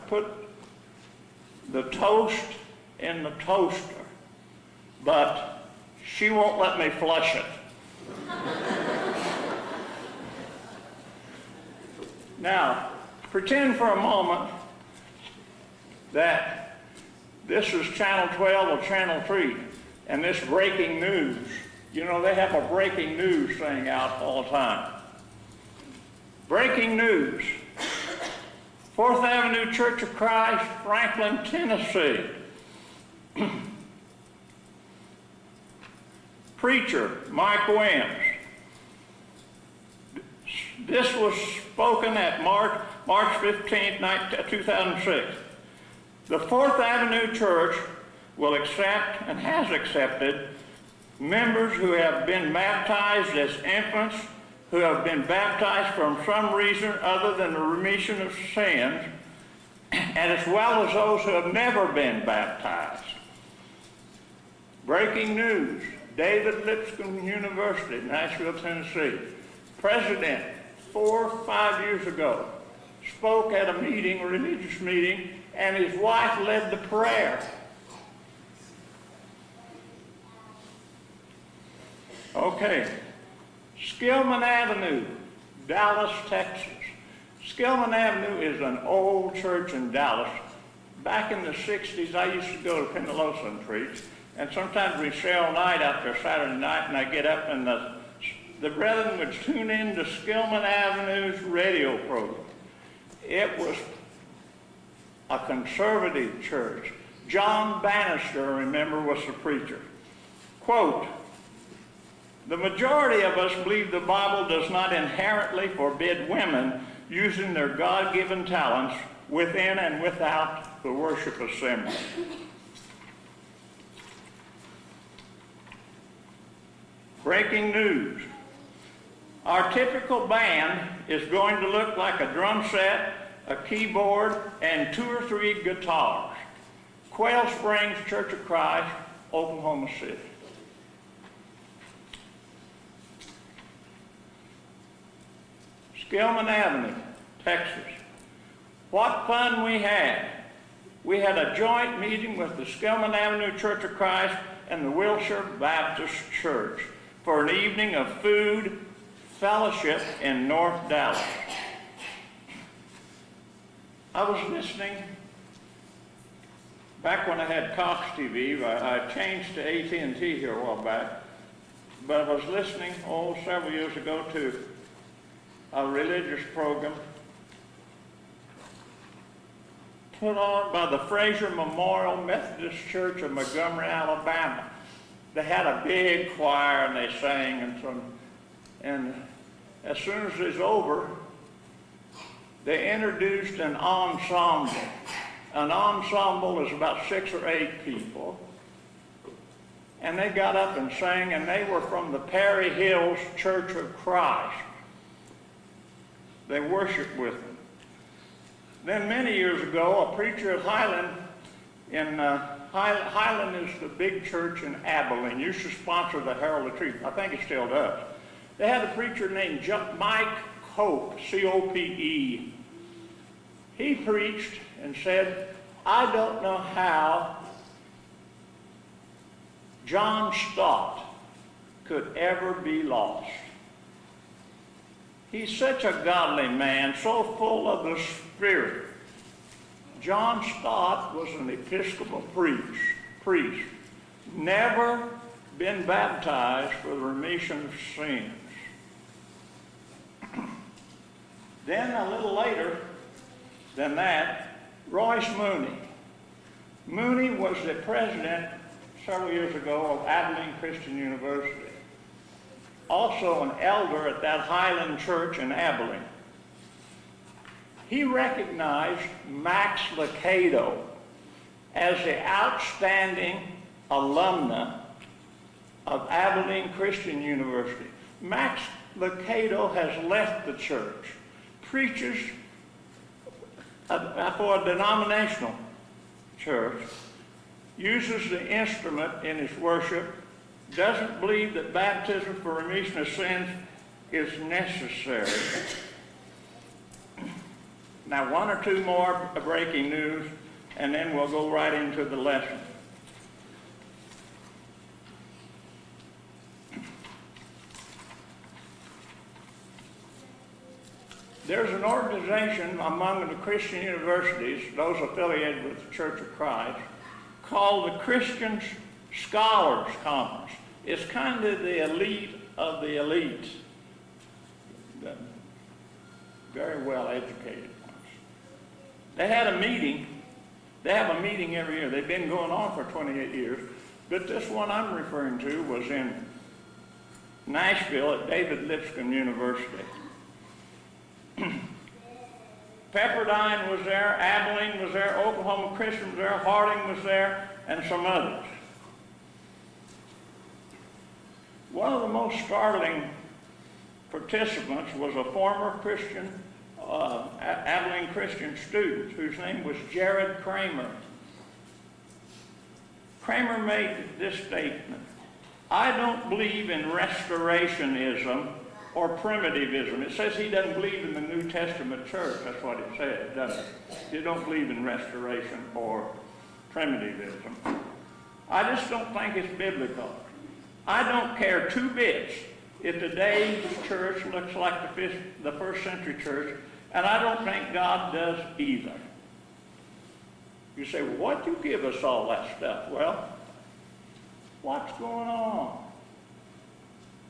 put the toast in the toaster, but she won't let me flush it. Now, pretend for a moment that this is Channel 12 or Channel 3, and this breaking news. You know, they have a breaking news thing out all the time. Breaking news. 4th Avenue Church of Christ, Franklin, Tennessee. Preacher, Mike Williams. This was spoken at March 15, 2006. The 4th Avenue Church will accept and has accepted members who have been baptized as infants, who have been baptized from some reason other than the remission of sins, and as well as those who have never been baptized. Breaking news, David Lipscomb University, Nashville, Tennessee. President, 4 or 5 years ago, spoke at a meeting, a religious meeting, and his wife led the prayer. Okay. Skillman Avenue, Dallas, Texas. Skillman Avenue is an old church in Dallas. Back in the 60s, I used to go to Penalosa and preach, and sometimes we'd stay all night out there Saturday night, and I'd get up and the brethren would tune in to Skillman Avenue's radio program. It was a conservative church. John Bannister, remember, was the preacher. Quote, "The majority of us believe the Bible does not inherently forbid women using their God-given talents within and without the worship assembly." Breaking news. Our typical band is going to look like a drum set, a keyboard, and 2 or 3 guitars. Quail Springs Church of Christ, Oklahoma City. Skillman Avenue, Texas. What fun we had. We had a joint meeting with the Skillman Avenue Church of Christ and the Wilshire Baptist Church for an evening of food fellowship in North Dallas. I was listening, back when I had Cox TV, I changed to AT&T here a while back, but I was listening, several years ago to a religious program put on by the Fraser Memorial Methodist Church of Montgomery, Alabama. They had a big choir and they sang and as soon as it was over, they introduced an ensemble. An ensemble is about 6 or 8 people. And they got up and sang, and they were from the Perry Hills Church of Christ. They worshiped with them. Then many years ago, a preacher at Highland, Highland is the big church in Abilene, used to sponsor the Herald of Truth. I think it still does. They had a preacher named Mike Cope, C-O-P-E. He preached and said, "I don't know how John Stott could ever be lost. He's such a godly man, so full of the Spirit." John Stott was an Episcopal priest, never been baptized for the remission of sins. Then a little later than that, Royce Mooney. Mooney was the president several years ago of Abilene Christian University. Also an elder at that Highland Church in Abilene. He recognized Max Lucado as the outstanding alumna of Abilene Christian University. Max Lucado has left the church, preaches for a denominational church, uses the instrument in his worship, doesn't believe that baptism for remission of sins is necessary. Now, one or two more breaking news, and then we'll go right into the lesson. There's an organization among the Christian universities, those affiliated with the Church of Christ, called the Christian Scholars Conference. It's kind of the elite of the elite, the very well educated ones. They had a meeting. They have a meeting every year. They've been going on for 28 years, but this one I'm referring to was in Nashville at David Lipscomb University. Pepperdine was there, Abilene was there, Oklahoma Christian was there, Harding was there, and some others. One of the most startling participants was a former Christian, Abilene Christian student whose name was Jared Kramer. Kramer made this statement: "I don't believe in restorationism or primitivism." It says he doesn't believe in the New Testament church. That's what it says, doesn't it? You don't believe in restoration or primitivism. I just don't think it's biblical. I don't care two bits if today's church looks like the first century church, and I don't think God does either. You say, well, why'd you give us all that stuff? Well, what's going on?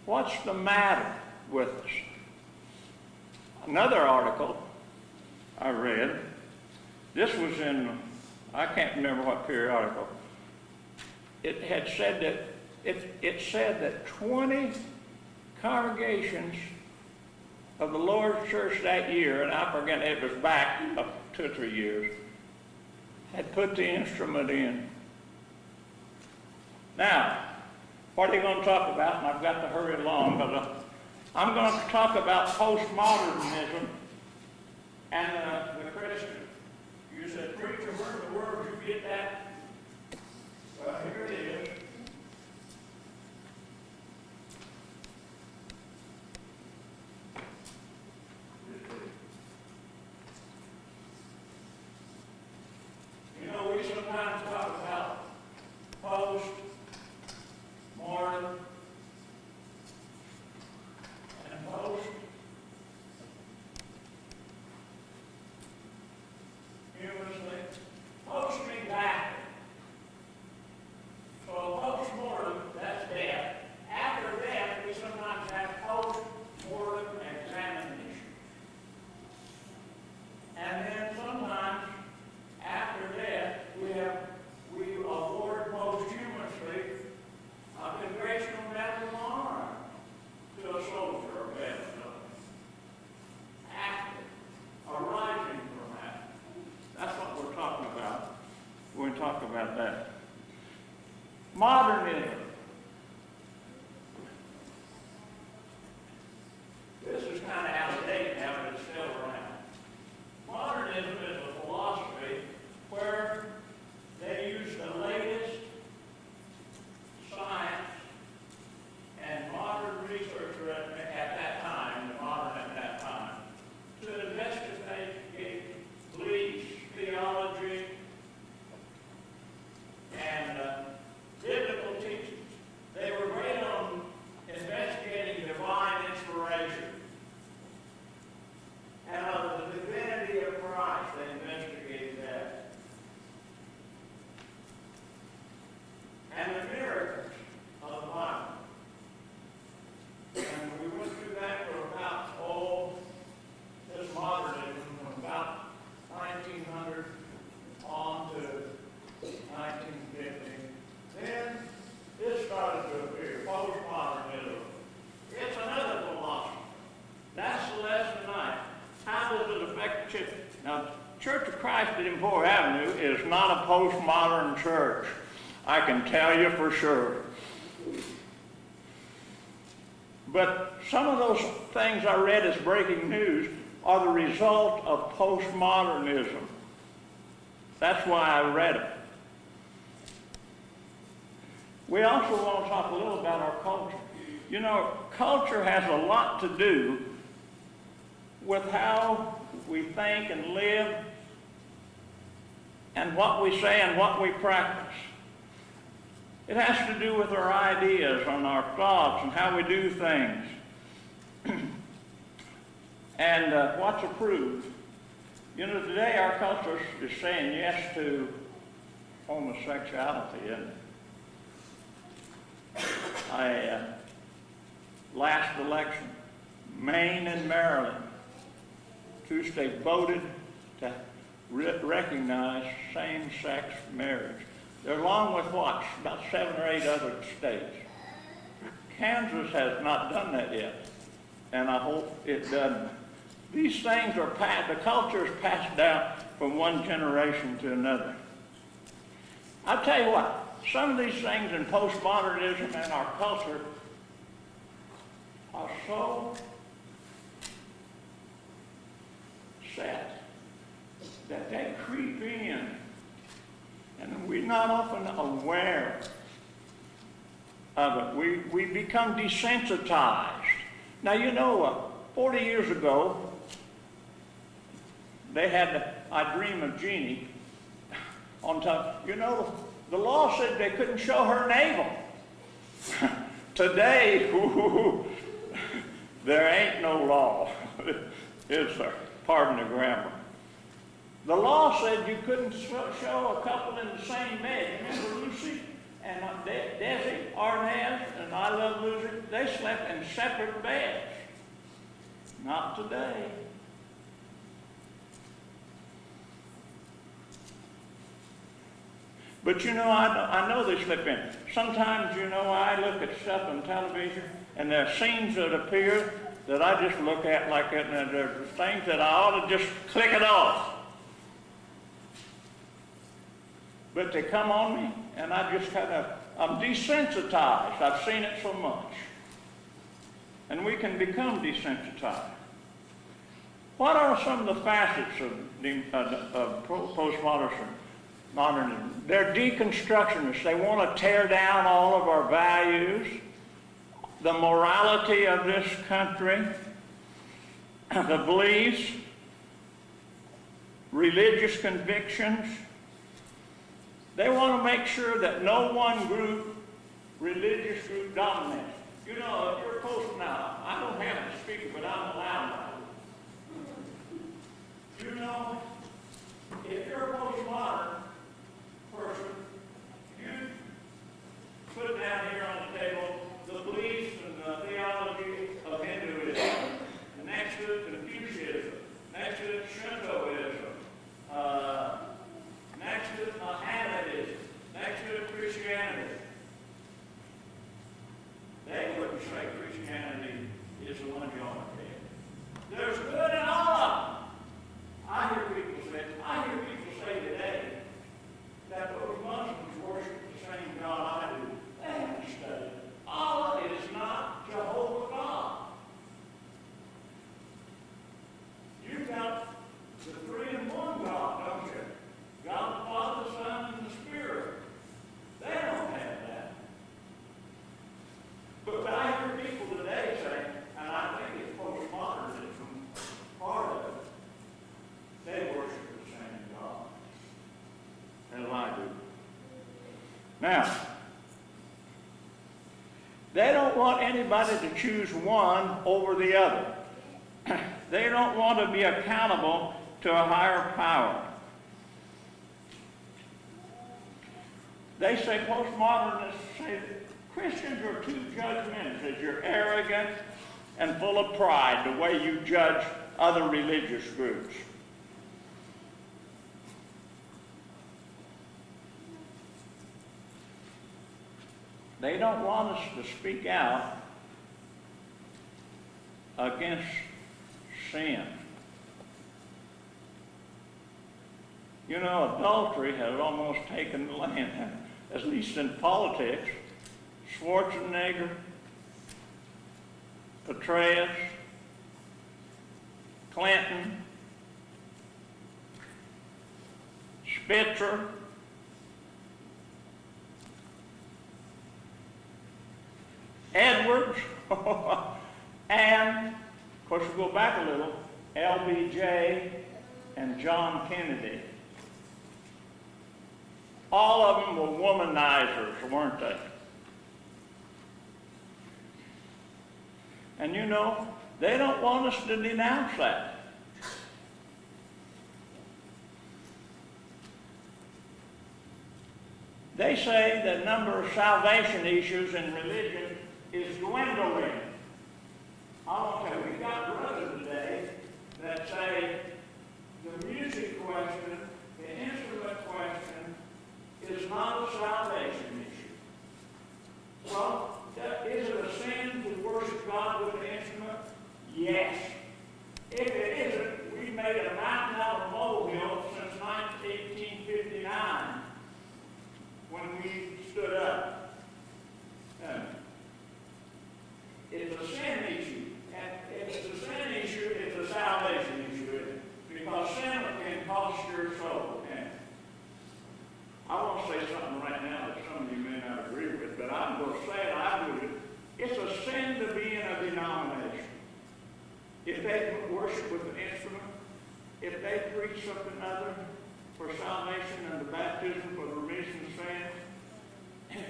What's the matter with us? Another article I read, this was in, I can't remember what periodical, it had said that, it said that 20 congregations of the Lord's church that year, and I forget, it was back up 2 or 3 years, had put the instrument in. Now, what are you going to talk about? And I've got to hurry along, because I'm going to talk about postmodernism and the Christian. You said, preacher, where in the world did you get that? Well, here it is. You know, we sometimes talk about postmodern and post humorously. Post means after. So postmortem, that's death. After death, we sometimes have postmortem examination. And then sometimes after death, we award posthumously a Congressional Medal of Honor to a soldier or veteran. After, arising from that. That's what we're talking about when we talk about that. Modernism. This is kind of out of date now, but it's still around. Modernism is a philosophy where they use the latest science and modern researcher at that time, the modern at that time, to investigate beliefs, theology, and biblical teachings. They were great on investigating divine inspiration. And of the divinity of Christ, they investigated that. And the miracles of the Bible. And we went through that for about, this modernism from about 1900 on to 1950. Then this started to appear, postmodernism. It's another philosophy. That's the lesson tonight. How does it affect the church? Now, Church of Christ at Emporia Avenue is not a postmodern church. I can tell you for sure. But some of those things I read as breaking news are the result of postmodernism. That's why I read it. We also want to talk a little about our culture. You know, culture has a lot to do with how we think and live, and what we say and what we practice. It has to do with our ideas and our thoughts and how we do things. And what's approved. You know, today our culture is saying yes to homosexuality, isn't it? Last election, Maine and Maryland, two states voted to recognize same-sex marriage. They're along with what? About 7 or 8 other states. Kansas has not done that yet, and I hope it doesn't. These things are passed, the culture is passed down from one generation to another. I'll tell you what, some of these things in postmodernism and our culture are so set that they creep in, and we're not often aware of it. We become desensitized. Now, you know, 40 years ago, they had I Dream of Jeannie on top. You know, the law said they couldn't show her navel. Today, there ain't no law, is there? Pardon the grammar. The law said you couldn't show a couple in the same bed. Remember Lucy and Desi, Arnaz, and I Love Lucy? They slept in separate beds. Not today. But you know, I know they slip in. Sometimes, you know, I look at stuff on television, and there are scenes that appear that I just look at like that, and there's things that I ought to just click it off. But they come on me, and I just I'm desensitized. I've seen it so much. And we can become desensitized. What are some of the facets of postmodernism? They're deconstructionists. They want to tear down all of our values, the morality of this country, the beliefs, religious convictions. They want to make sure that no one religious group dominates. You know, if you're post now, I don't have to speak, but I'm allowed to. You know, if you're a postmodern person, you put down here on the table the beliefs and the theology of Hinduism, and next to it, Confucianism, next to it, Shintoism, next to it, Mohammedanism, next to it, Christianity. They wouldn't say Christianity is the one you ought to take. There's good in all of them. I hear people say today that those Muslims worship the same God I do. They haven't studied. Allah is not Jehovah God. You've got the 3-in-1 God, don't you? God the Father, the Son, and the Spirit. They don't have that. But I hear people today say, and I think it's postmodernism, part of it, they worship the same God as I do. Now, they don't want anybody to choose one over the other. They don't want to be accountable to a higher power. They say, postmodernists say, Christians are too judgmental. You're arrogant and full of pride, the way you judge other religious groups. They don't want us to speak out against sin. You know, adultery has almost taken the land, at least in politics. Schwarzenegger, Petraeus, Clinton, Spitzer, Edwards, and, of course, we go back a little, LBJ, and John Kennedy. All of them were womanizers, weren't they? And you know, they don't want us to denounce that. They say the number of salvation issues in religion is dwindling. I want to tell you, we got brothers today that say the music question, the instrument question, is not a salvation issue. Well, is it a sin to worship God with an instrument? Yes. If it isn't, we made a mountain out of a molehill since 1859 when we stood up. It's a sin issue. And if it's a sin issue, it's a salvation issue. Because sin can cost your soul. And I want to say something right now that some of you may not agree with, but I'm going to say it, I believe it. It's a sin to be in a denomination. If they worship with an instrument, if they preach something other for salvation and the baptism for the remission of sins,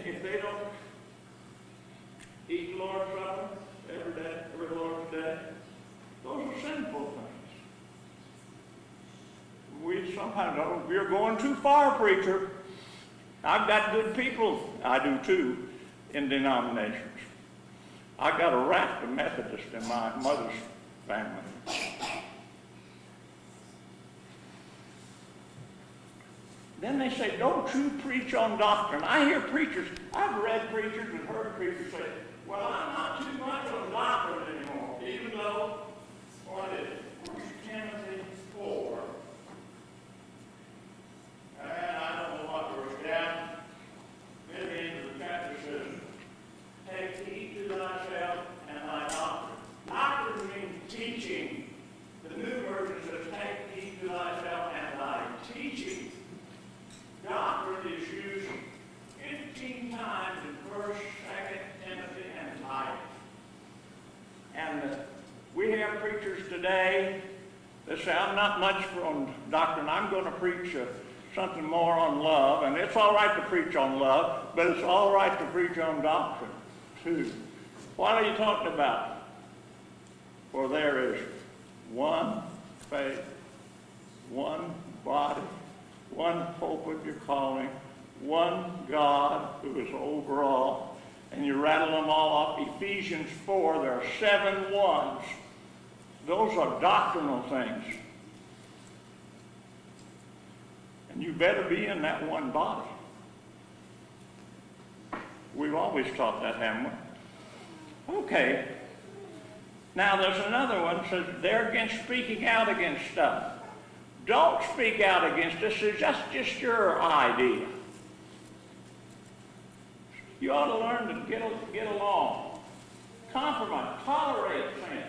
if they don't eat the Lord's Supper every day, every Lord's Day, those are sinful things. We sometimes know, you're going too far, preacher. I've got good people, I do too, in denominations. I've got a raft of Methodists in my mother's family. Then they say, don't you preach on doctrine. I hear preachers, I've read preachers and heard preachers say, well, I'm not too much on doctrine anymore, even though, what is it, 1 Timothy 4. And I don't know what verse down, maybe into the chapter says, take heed to thyself and thy doctrine. Doctrine means teaching. The New Version says, take heed to thyself and thy teaching. Doctrine is used 15 times in 1st, 2nd Timothy, and Titus. And we have preachers today that say, I'm not much on doctrine. I'm going to preach something more on love. And it's all right to preach on love, but it's all right to preach on doctrine, too. What are you talking about? For there is one faith, one body, one hope of your calling, one God who is over all. And you rattle them all off. Ephesians 4, there are 7 ones. Those are doctrinal things. And you better be in that one body. We've always taught that, haven't we? Okay. Now there's another one that says they're against speaking out against stuff. Don't speak out against this. That's just your idea. You ought to learn to get along. Compromise. Tolerate sin.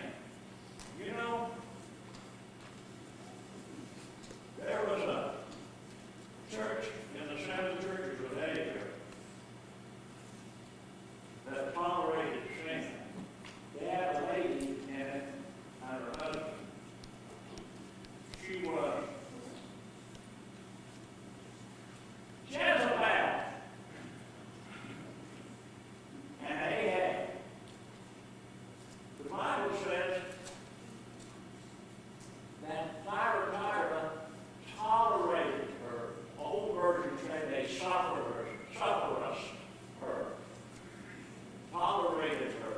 You know, there was a church in the 7 churches of Asia that tolerated sin. They had a lady in it and her husband. She was Jezebel. And Ahab. The Bible says that Thyatira tolerated her. Old versions say they suffered her. Tolerated her.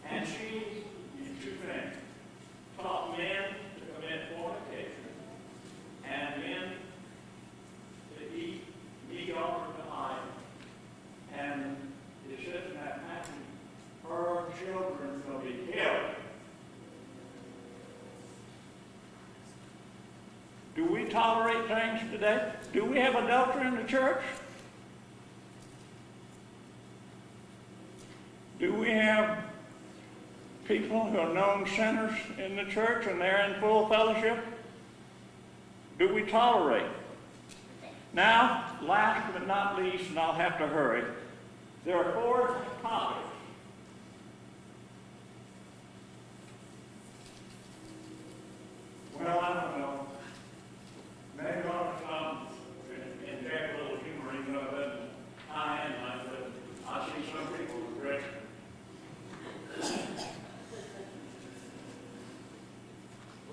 And she, you think, taught men to commit fornication and men to eat meat offered to idols. And it says in that passage, her children will be killed. Do we tolerate things today? Do we have adultery in the church? Do we have people who are known sinners in the church and they're in full fellowship? Do we tolerate? Now, last but not least, and I'll have to hurry, there are 4 topics. Well, I don't know. Maybe on some inject a little humor even though it doesn't I am like that. I see some people regret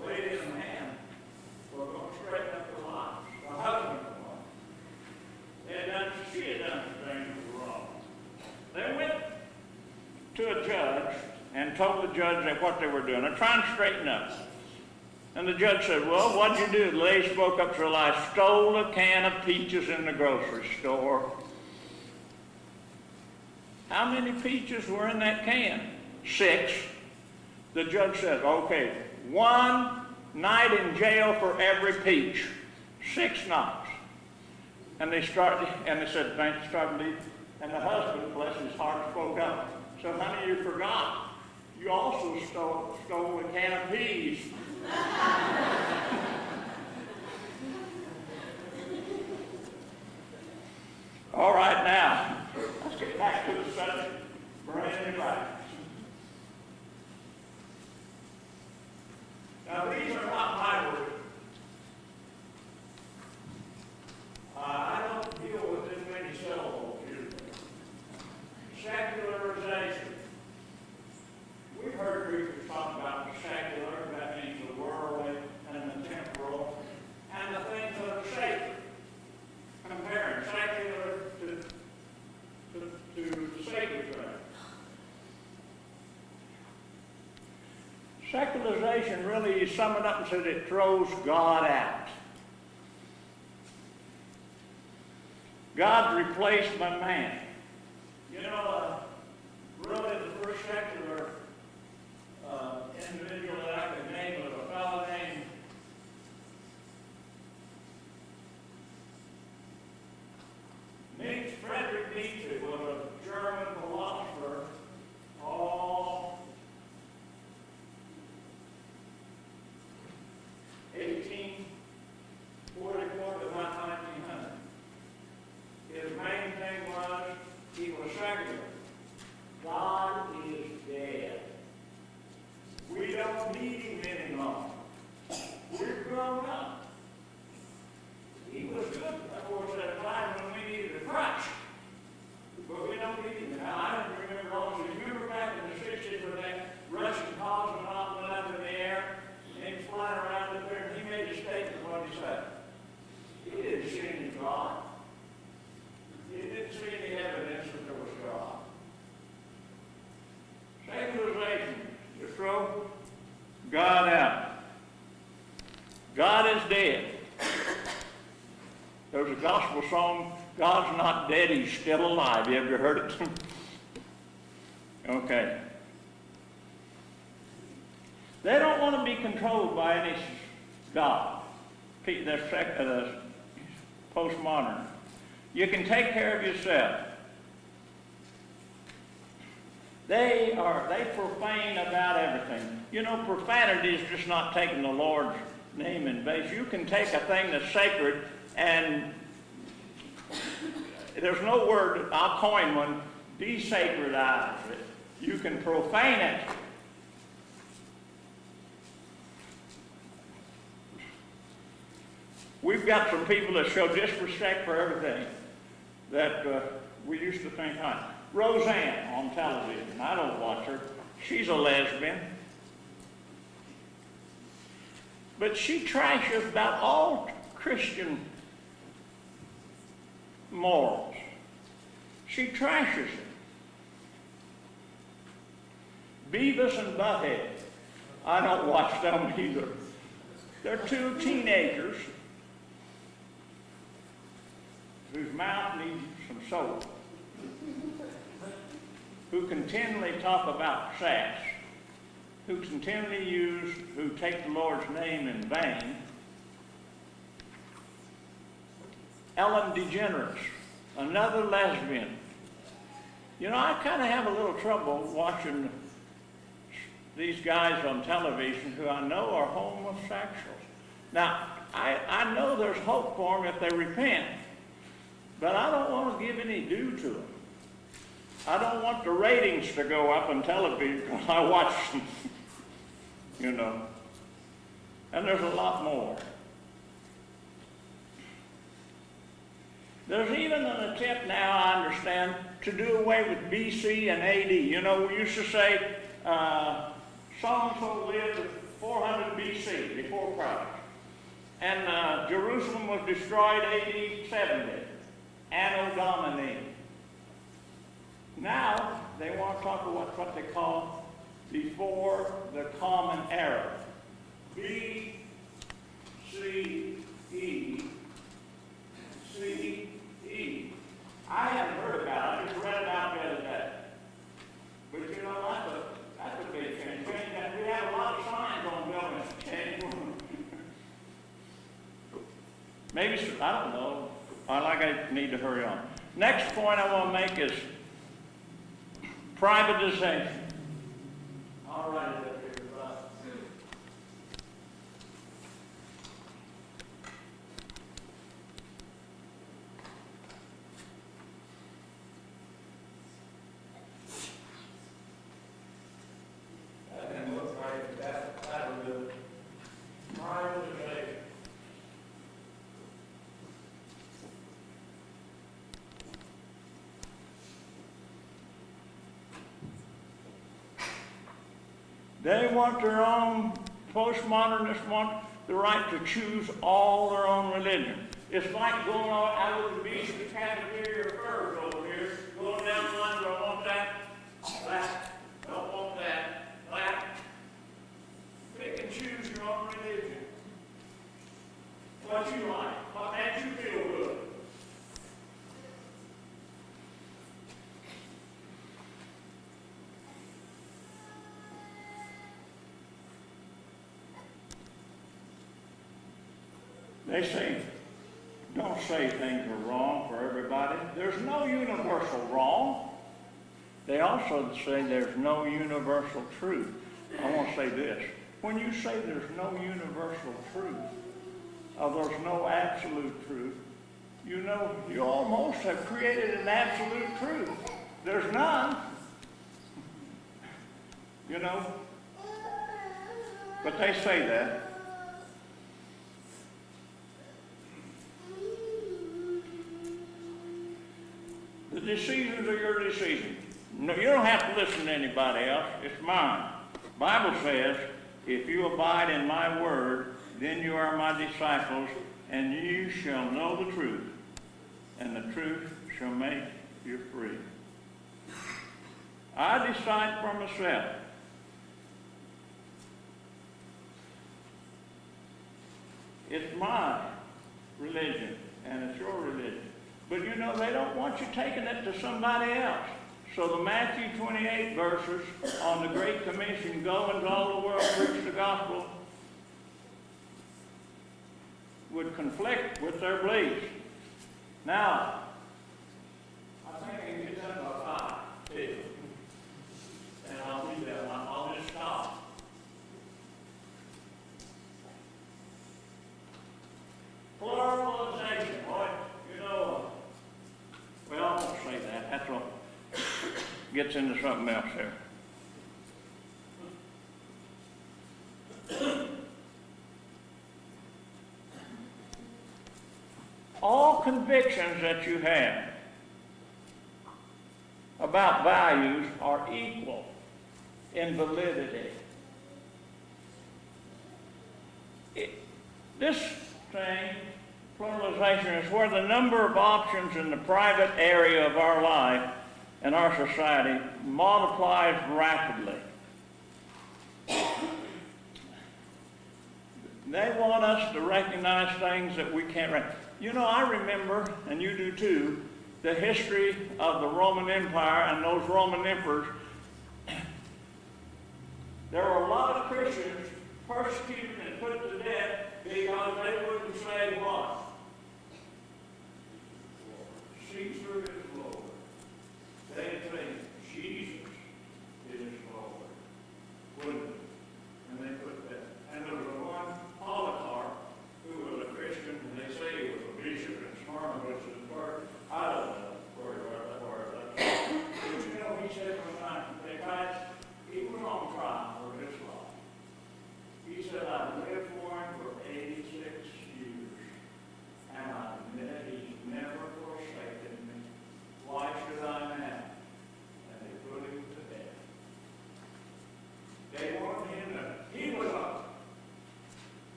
ladies and men were going to straighten up their lives. The husband she had done some things that were wrong. They went to a judge and told the judge that what they were doing. They're trying to straighten up. And the judge said, well, what'd you do? The lady spoke up, said, I stole a can of peaches in the grocery store. How many peaches were in that can? 6. The judge said, okay, 1 night in jail for every peach. 6 nights. And they said, thank you, start leaving. And the husband, bless his heart, spoke up. So, honey, you forgot. You also stole a can of peas. All right, now, let's get back to the subject. Brand new life. Now, these are not my words. I don't deal with this many syllables usually. Secularization. We've heard preachers talk about the secular, that means the worldly and the temporal, and the things that are sacred. Comparing secular to sacred things. Secularization really, you sum it up and says it throws God out. God's replaced by man. You know, really the first secular individual that I could name was a fellow named Frederick Nietzsche, was a German philosopher, 1844 to about 1900. His main thing was he was secular. God is dead. We don't need him anymore. We're grown up. He was good, of course, at a time when we needed a crutch. But we don't need him now. I don't remember all of you. Remember back in the 60s when that Russian cosmonaut went up in the air and he was flying around up there and he made a statement what he said. He didn't see any God. He didn't see any evidence that there was God. Secularization, you throw God out. God is dead. There's a gospel song, God's not dead, he's still alive. You ever heard it? Okay. They don't want to be controlled by any God. They're postmodern. You can take care of yourself. They profane about everything. You know, profanity is just not taking the Lord's name in vain. You can take a thing that's sacred and there's no word, I'll coin one, desacredize it. You can profane it. We've got some people that show disrespect for everything that we used to think, Roseanne on television, I don't watch her. She's a lesbian. But she trashes about all Christian morals. She trashes it. Beavis and Butthead. I don't watch them either. They're 2 teenagers whose mouth needs some soap, who continually talk about sex, who take the Lord's name in vain. Ellen DeGeneres, another lesbian. You know, I kind of have a little trouble watching these guys on television who I know are homosexuals. Now, I know there's hope for them if they repent, but I don't want to give any due to them. I don't want the ratings to go up on television when I watch them, you know. And there's a lot more. There's even an attempt now, I understand, to do away with BC and AD. You know, we used to say so-and-so lived at 400 BC, before Christ. And Jerusalem was destroyed AD 70, Anno Domini. Now, they want to talk about what they call before the Common Era. B, C, E, C, E. I hadn't heard about it. I just read it out the other day. But you know, that's a big change. We have a lot of signs on buildings. Maybe, I don't know. I need to hurry on. Next point I want to make is privatization. All right. They want their own, postmodernists want the right to choose all their own religion. It's like going out of the beach with the cafeteria furs over here, going down the line, don't want that, don't want that. Pick and choose your own religion. What you like, what makes you feel good. They say, don't say things are wrong for everybody. There's no universal wrong. They also say there's no universal truth. I want to say this. When you say there's no universal truth, or there's no absolute truth, you know, you almost have created an absolute truth. There's none. You know? But they say that. The decisions are your decisions. No, you don't have to listen to anybody else. It's mine. The Bible says, if you abide in my word, then you are my disciples, and you shall know the truth, and the truth shall make you free. I decide for myself. It's my religion, and it's your religion. But you know, they don't want you taking it to somebody else. So the Matthew 28 verses on the Great Commission, go into all the world, preach the gospel, would conflict with their beliefs. Now, I think I can get done by 5, too. And I'll do that. I'll just stop. Pluralization, boy. You know, well, I won't say that. That's what gets into something else there. All convictions that you have about values are equal in validity. This thing, pluralization, is where the number of options in the private area of our life and our society multiplies rapidly. They want us to recognize things that we can't recognize. You know, I remember, and you do too, the history of the Roman Empire and those Roman emperors. There were a lot of Christians persecuted and put to death because they wouldn't say what? Caesar is Lord. They say Jesus is Lord. Wouldn't it? And they put that. And there was one Polycarp who was a Christian, and they say he was a bishop in Smyrna, which is where I don't know where that. But you know, he said one time, he was on trial for his life. He said, I lived for him,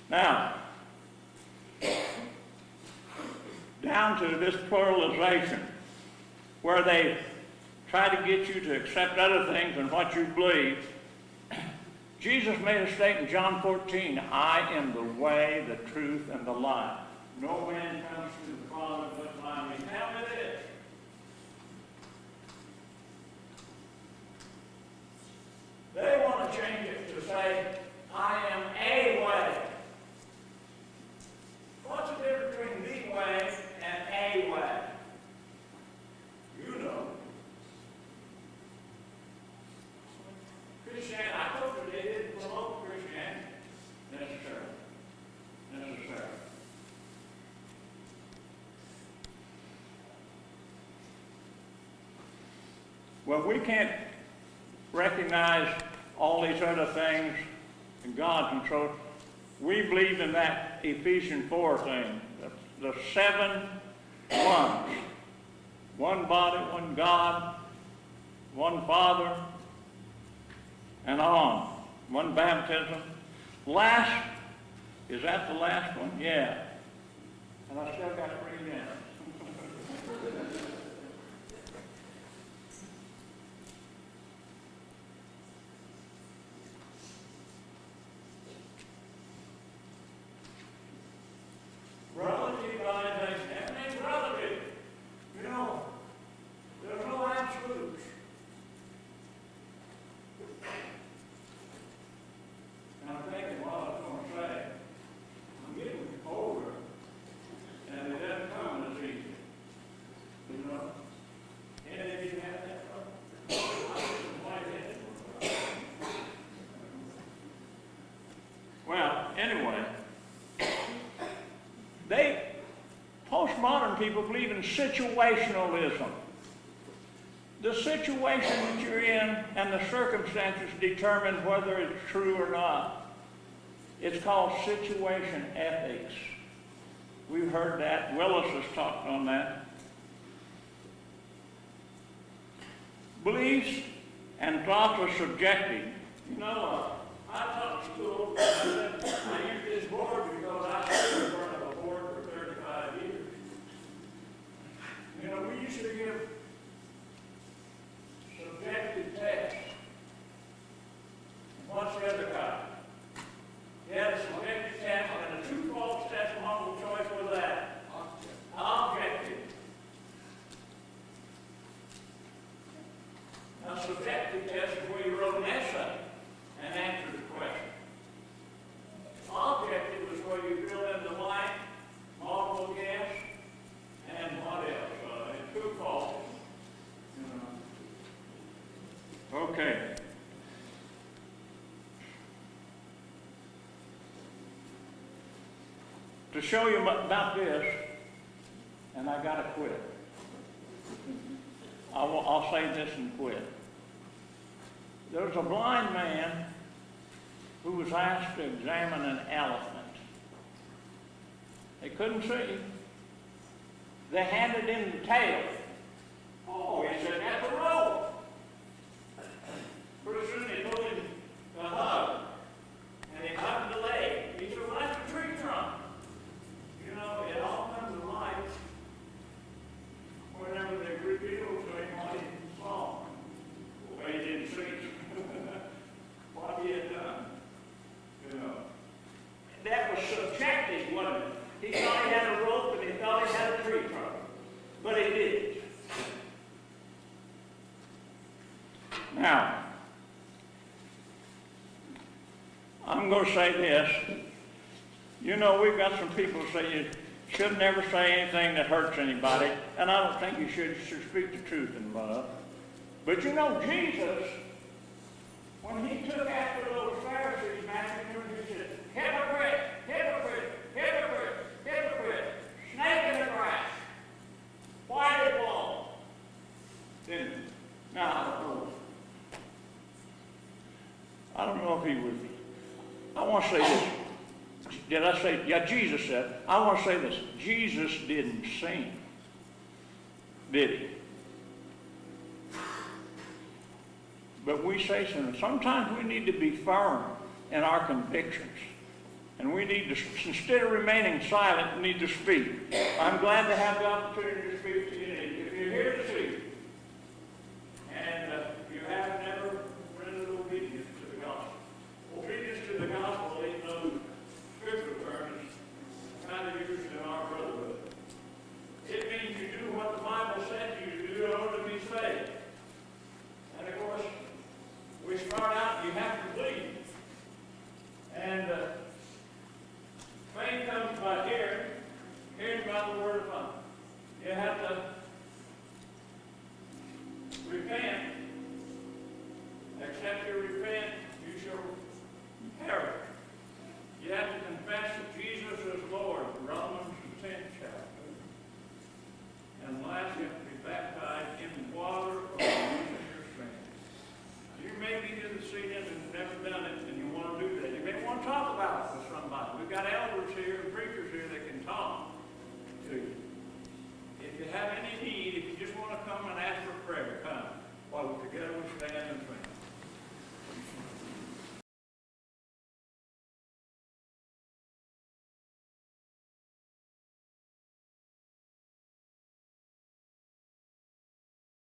Now, down to this pluralization, where they try to get you to accept other things than what you believe. Jesus made a statement in John 14, I am the way, the truth, and the life. No man comes to the Father but by me. Tell me this. They want to change it to say, I am a way. What's the difference between the way and a way? You know. Christianity, I told you they didn't promote Christianity necessarily. Well, we can't recognize all these other things in God's control. We believe in that Ephesians 4 thing, the 7 ones. One body, one God, one Father, and on. One baptism. Last, is that the last one? Yeah. And I still got to read that. Relative validation. Everything's relative. You know, there's no absolutes. And I'm thinking what I was going to say. I'm getting older, and it doesn't come as easy. You know? Any of you have that problem? Well, anyway. Postmodern people believe in situationalism. The situation that you're in and the circumstances determine whether it's true or not. It's called situation ethics. We've heard that. Willis has talked on that. Beliefs and thoughts are subjective. You know, I taught school, and I said, I use this board because I stood in front of a board for 35 years. You know, we used to give subjective tests. What's the other kind? You had a subjective test and a true false test. Multiple choice was that? Objective. Now, subjective test is where you wrote an essay and answered the question. Objective is where you fill in the blank, multiple guess, and what else? True, false. Okay. To show you about this, and I got to quit. I'll say this and quit. There was a blind man who was asked to examine an elephant. They couldn't see. They handed him the tail. Oh, he said, that's a rope. Pretty soon they told him to hug. And he hugged the leg. He said, well, that's a tree trunk. You know, it all comes to light whenever they reveal to him what he saw. Well, he didn't see what he had done. You know. That was subjective, wasn't it? He thought he had a rope and he thought he had a tree trunk. But he did. Now, I'm going to say this. You know, we've got some people who say you should never say anything that hurts anybody, and I don't think you should. You should speak the truth in love. But you know, Jesus, when he took after those Pharisees, Matthew, he said, hypocrite, hypocrite, hypocrite, hypocrite, snake in the grass, white and wall. Then, now, I don't know if he was, I want to say this. Did I say, yeah, Jesus said, I want to say this. Jesus didn't sin, did he? But we say something. Sometimes we need to be firm in our convictions. And we need to, instead of remaining silent, need to speak. I'm glad to have the opportunity to speak to you. If you're here to speak, and you have never rendered obedience to the gospel, obedience to the gospel ain't no scripture term, it's kind of used in our brotherhood. It means you do what the Bible said you do in order to be saved. And of course, we start out, you have to believe. And faith comes by hearing, hearing by the word of God. You have to repent. Except you repent, you shall